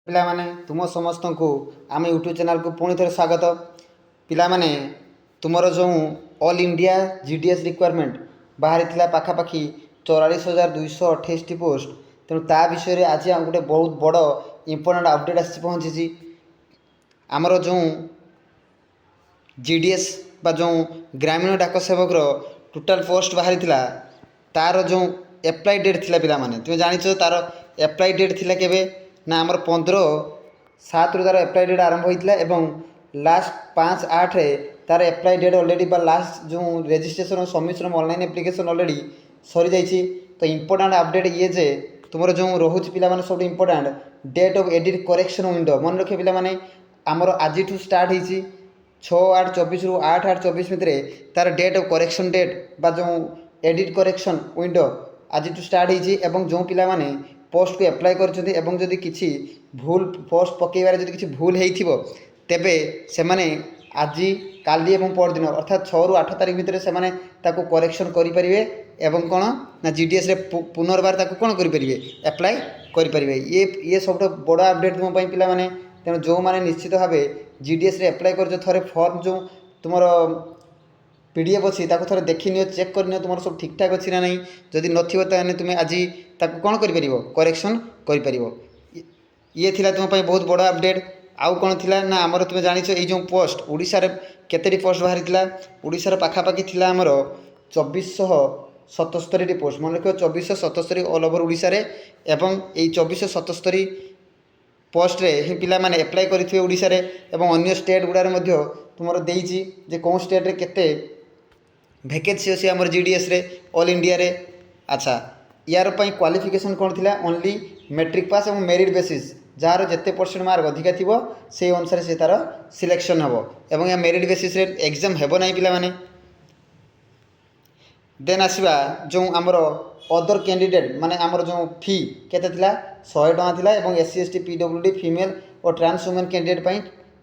ପିଲାମାନେ ତୁମ ସମସ୍ତଙ୍କୁ ଆମ ୟୁଟ୍ୟୁବ୍ ଚ୍ୟାନେଲକୁ ପୁଣି ଥରେ ସ୍ୱାଗତ। ପିଲାମାନେ ତୁମର ଯେଉଁ ଅଲ୍ ଇଣ୍ଡିଆ GDS ରିକ୍ୱାରମେଣ୍ଟ ବାହାରିଥିଲା ପାଖାପାଖି 44,228ଟି ପୋଷ୍ଟ, ତେଣୁ ତା ବିଷୟରେ ଆଜି ଗୋଟେ ବହୁତ ବଡ଼ ଇମ୍ପୋର୍ଟାଣ୍ଟ ଅପଡ଼େଟ୍ ଆସିଛି ପହଞ୍ଚିଛି। ଆମର ଯେଉଁ GDS ବା ଯେଉଁ ଗ୍ରାମୀଣ ଡାକ ସେବକର ଟୋଟାଲ ପୋଷ୍ଟ ବାହାରିଥିଲା ତାର ଯେଉଁ ଏପ୍ଲାଇ ଡେଟ୍ ଥିଲା ପିଲାମାନେ, ତୁମେ ଜାଣିଛ ତାର ଏପ୍ଲାଇ ଡେଟ୍ ଥିଲା କେବେ ନା ଆମର 15/7 ତାର ଏପ୍ଲାଇ ଡେଟ୍ ଆରମ୍ଭ ହୋଇଥିଲା ଏବଂ ଲାଷ୍ଟ 5/8 ତାର ଏପ୍ଲାଇ ଡେଟ୍ ଅଲରେଡ଼ି ବା ଲାଷ୍ଟ ଯେଉଁ registration submission online application already ସରିଯାଇଛି। ତ ଇମ୍ପୋର୍ଟାଣ୍ଟ ଅପଡ଼େଟ୍ ଇଏ ଯେ ତୁମର ଯେଉଁ ରହୁଛି ପିଲାମାନେ ସବୁଠୁ important date of edit correction window ମନେ ରଖିବ ପିଲାମାନେ। ଆମର ଆଜିଠୁ ଷ୍ଟାର୍ଟ ହେଇଛି 6/8/24ରୁ 8/8/24 ଭିତରେ ତାର ଡେଟ୍ ଅଫ୍ କରେକ୍ସନ୍ ଡେଟ୍ ବା ଯେଉଁ ଏଡ଼ିଟ୍ କରେକ୍ସନ୍ ୱିଣ୍ଡୋ ଆଜିଠୁ ଷ୍ଟାର୍ଟ ହେଇଛି ଏବଂ ଯେଉଁ ପିଲାମାନେ ପୋଷ୍ଟକୁ ଆପ୍ଲାଏ କରିଛନ୍ତି ଏବଂ ଯଦି କିଛି ଭୁଲ ପୋଷ୍ଟ ପକାଇବାରେ ଯଦି କିଛି ଭୁଲ ହେଇଥିବ ତେବେ ସେମାନେ ଆଜି କାଲି ଏବଂ ପରଦିନ ଅର୍ଥାତ୍ 6ରୁ 8 ତାରିଖ ଭିତରେ ସେମାନେ ତାକୁ କରେକ୍ସନ୍ କରିପାରିବେ ଏବଂ କ'ଣ ନା GDSରେ ପୁନର୍ବାର ତାକୁ କ'ଣ କରିପାରିବେ ଆପ୍ଲାଏ କରିପାରିବେ। ଇଏ ସବୁଠୁ ବଡ଼ ଅପଡ଼େଟ୍ ତୁମ ପାଇଁ ପିଲାମାନେ। ତେଣୁ ଯେଉଁମାନେ ନିଶ୍ଚିତ ଭାବେ GDSରେ ଆପ୍ଲାଏ କରିଛ ଥରେ ଫର୍ମ ଯେଉଁ ତୁମର PDF ଅଛି ତାକୁ ଥରେ ଦେଖିନିଅ, ଚେକ୍ କରିନିଅ ତୁମର ସବୁ ଠିକ୍ଠାକ୍ ଅଛି ନା ନାହିଁ। ଯଦି ନଥିବ ତାହେଲେ ତୁମେ ଆଜି ତାକୁ କ'ଣ କରିପାରିବ କରେକ୍ସନ୍ କରିପାରିବ। ଇଏ ଥିଲା ତୁମ ପାଇଁ ବହୁତ ବଡ଼ ଅପଡ଼େଟ୍। ଆଉ କ'ଣ ଥିଲା ନା ଆମର ତୁମେ ଜାଣିଛ ଏଇ ଯେଉଁ ପୋଷ୍ଟ ଓଡ଼ିଶାରେ କେତେଟି ପୋଷ୍ଟ ବାହାରିଥିଲା, ଓଡ଼ିଶାର ପାଖାପାଖି ଥିଲା ଆମର 2477ଟି ପୋଷ୍ଟ। ମନେ ରଖିବ 2477 ଅଲ୍ ଓଭର ଓଡ଼ିଶାରେ ଏବଂ ଏଇ 2477 ପୋଷ୍ଟରେ ହିଁ ପିଲାମାନେ ଆପ୍ଲାଏ କରିଥିବେ ଓଡ଼ିଶାରେ ଏବଂ ଅନ୍ୟ ଷ୍ଟେଟ୍ ଗୁଡ଼ାରେ ମଧ୍ୟ ତୁମର ଦେଇଛି ଯେ କେଉଁ ଷ୍ଟେଟ୍ରେ କେତେ ଭ୍ୟାକେନ୍ସି ଅଛି ଆମର GDSରେ ଅଲ୍ ଇଣ୍ଡିଆରେ। ଆଚ୍ଛା, ୟାର ପାଇଁ କ୍ୱାଲିଫିକେସନ୍ କ'ଣ ଥିଲା? ଓନ୍ଲି ମେଟ୍ରିକ୍ ପାସ୍ ଏବଂ ମେରିଟ୍ ବେସିସ୍, ଯାହାର ଯେତେ ପରସେଣ୍ଟ ମାର୍କ ଅଧିକା ଥିବ ସେହି ଅନୁସାରେ ସେ ତା'ର ସିଲେକ୍ସନ୍ ହେବ ଏବଂ ଏହା ମେରିଟ୍ ବେସିସ୍ରେ ଏକ୍ଜାମ୍ ହେବ ନାହିଁ ପିଲାମାନେ। ଦେନ୍ ଆସିବା ଯେଉଁ ଆମର ଅଦର କ୍ୟାଣ୍ଡିଡେଟ୍ ମାନେ ଆମର ଯେଉଁ ଫି କେତେ ଥିଲା 100 ଟଙ୍କା ଥିଲା ଏବଂ SC ST PWD ଫିମେଲ୍ ଓ ଟ୍ରାନ୍ସ ଓମେନ୍ କ୍ୟାଣ୍ଡିଡେଟ୍ ପାଇଁ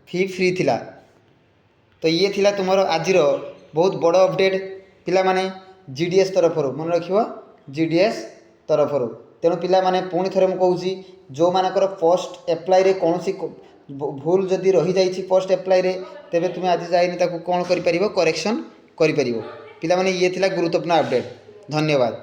ଫି ଫ୍ରି ଥିଲା। ତ ଇଏ ଥିଲା ତୁମର ଆଜିର ବହୁତ ବଡ଼ ଅପଡ଼େଟ୍ ପିଲାମାନେ GDS ତରଫରୁ, ମନେ ରଖିବ GDS ତରଫରୁ। ତେଣୁ ପିଲାମାନେ ପୁଣି ଥରେ ମୁଁ କହୁଛି, ଯେଉଁମାନଙ୍କର ପୋଷ୍ଟ ଆପ୍ଲାଇରେ କୌଣସି ଭୁଲ ଯଦି ରହିଯାଇଛି ପୋଷ୍ଟ ଆପ୍ଲାଇରେ ତେବେ ତୁମେ ଆଜି ଯାଇନି ତାକୁ କ'ଣ କରିପାରିବ କରେକ୍ସନ୍ କରିପାରିବ। ପିଲାମାନେ ଇଏ ଥିଲା ଗୁରୁତ୍ୱପୂର୍ଣ୍ଣ ଅପଡ଼େଟ୍। ଧନ୍ୟବାଦ।